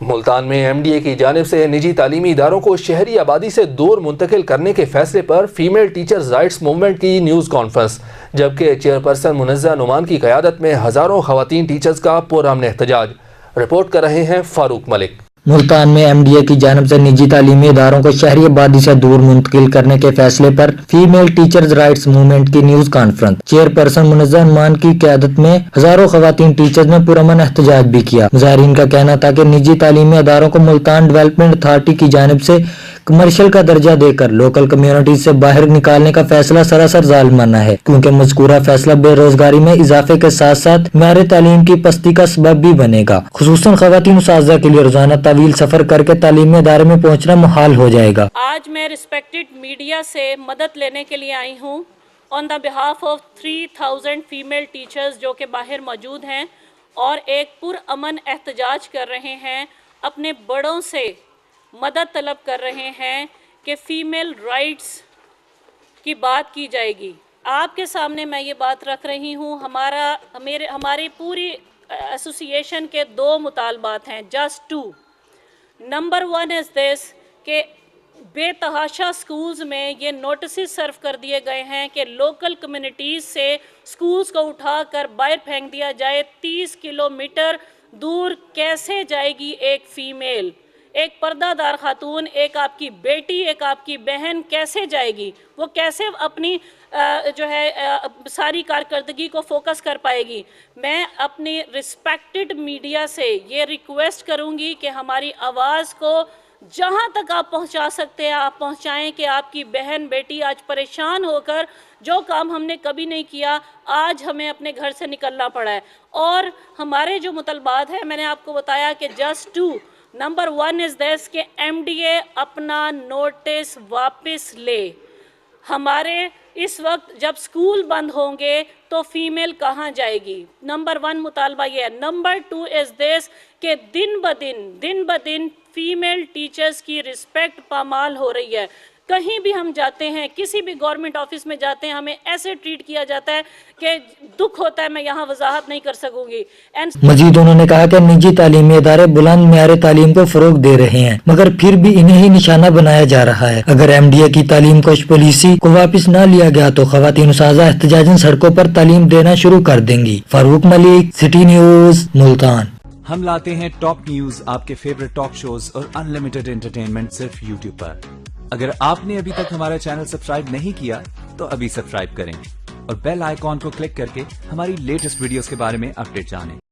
ملتان میں M D A کی جانب سے نجی تعلیمی اداروں کو شہری آبادی سے دور منتقل کرنے کے فیصلے پر فیمیل ٹیچرز رائٹس موومنٹ کی نیوز کانفرنس، جبکہ چیئرپرسن منزہ نعمان کی قیادت میں ہزاروں خواتین ٹیچرز کا پرامن احتجاج۔ رپورٹ کر رہے ہیں فاروق ملک۔ ملتان میں ایم ڈی اے کی جانب سے نجی تعلیمی اداروں کو شہری آبادی سے دور منتقل کرنے کے فیصلے پر فیمیل ٹیچرز رائٹس موومنٹ کی نیوز کانفرنس، چیئرپرسن منزہ نعمان کی قیادت میں ہزاروں خواتین ٹیچرز نے پرامن احتجاج بھی کیا۔ مظاہرین کا کہنا تھا کہ نجی تعلیمی اداروں کو ملتان ڈیولپمنٹ اتھارٹی کی جانب سے کمرشل کا درجہ دے کر لوکل کمیونٹیز سے باہر نکالنے کا فیصلہ سراسر ظالمانہ ہے، کیونکہ مذکورہ فیصلہ بے روزگاری میں اضافے کے ساتھ ساتھ معیار تعلیم کی پستی کا سبب بھی بنے گا، خصوصاً خواتین اساتذہ کے لیے روزانہ طویل سفر کر کے تعلیمی ادارے میں پہنچنا محال ہو جائے گا۔ آج میں ریسپیکٹڈ میڈیا سے مدد لینے کے لیے آئی ہوں آن دا بہاف آف 3000 فیمیل ٹیچرز جو کہ باہر موجود ہیں اور ایک پرامن احتجاج کر رہے ہیں، اپنے بڑوں سے مدد طلب کر رہے ہیں کہ فیمیل رائٹس کی بات کی جائے گی۔ آپ کے سامنے میں یہ بات رکھ رہی ہوں، ہماری پوری ایسوسی ایشن کے 2 مطالبات ہیں، جسٹ 2۔ نمبر 1 از دس کہ بے تحاشا سکولز میں یہ نوٹسز سرو کر دیے گئے ہیں کہ لوکل کمیونٹیز سے سکولز کو اٹھا کر باہر پھینک دیا جائے۔ 30 کلومیٹر دور کیسے جائے گی ایک فیمیل، ایک پردہ دار خاتون، ایک آپ کی بیٹی، ایک آپ کی بہن کیسے جائے گی؟ وہ کیسے اپنی ساری کارکردگی کو فوکس کر پائے گی؟ میں اپنی ریسپیکٹڈ میڈیا سے یہ ریکویسٹ کروں گی کہ ہماری آواز کو جہاں تک آپ پہنچا سکتے ہیں آپ پہنچائیں کہ آپ کی بہن بیٹی آج پریشان ہو کر جو کام ہم نے کبھی نہیں کیا آج ہمیں اپنے گھر سے نکلنا پڑا ہے۔ اور ہمارے جو مطالبات ہیں میں نے آپ کو بتایا کہ جسٹ 2۔ نمبر 1 از دس کہ ایم ڈی اے اپنا نوٹس واپس لے۔ ہمارے اس وقت جب سکول بند ہوں گے تو فیمیل کہاں جائے گی؟ نمبر 1 مطالبہ یہ ہے۔ نمبر 2 از دس کہ دن بدن فیمیل ٹیچرز کی رسپیکٹ پامال ہو رہی ہے۔ کہیں بھی ہم جاتے ہیں، کسی بھی گورنمنٹ آفس میں جاتے ہیں، ہمیں ایسے ٹریٹ کیا جاتا ہے کہ دکھ ہوتا ہے، میں یہاں وضاحت نہیں کر سکوں گی۔ مزید انہوں نے کہا کہ نجی تعلیمی ادارے بلند معیار تعلیم کو فروغ دے رہے ہیں، مگر پھر بھی انہیں ہی نشانہ بنایا جا رہا ہے۔ اگر ایم ڈی اے کی تعلیم کوش پالیسی کو واپس نہ لیا گیا تو خواتین اساتذہ احتجاجاً سڑکوں پر تعلیم دینا شروع کر دیں گی۔ فاروق ملک، سٹی نیوز، ملتان۔ ہم لاتے ہیں ٹاپ نیوز، آپ کے فیورٹ ٹاک شوز اور انلمیٹڈ انٹرٹینمنٹ صرف یوٹیوب پر۔ اگر آپ نے ابھی تک ہمارا چینل سبسکرائب نہیں کیا تو ابھی سبسکرائب کریں اور بیل آئیکن کو کلک کر کے ہماری لیٹسٹ ویڈیوز کے بارے میں اپڈیٹ جانیں۔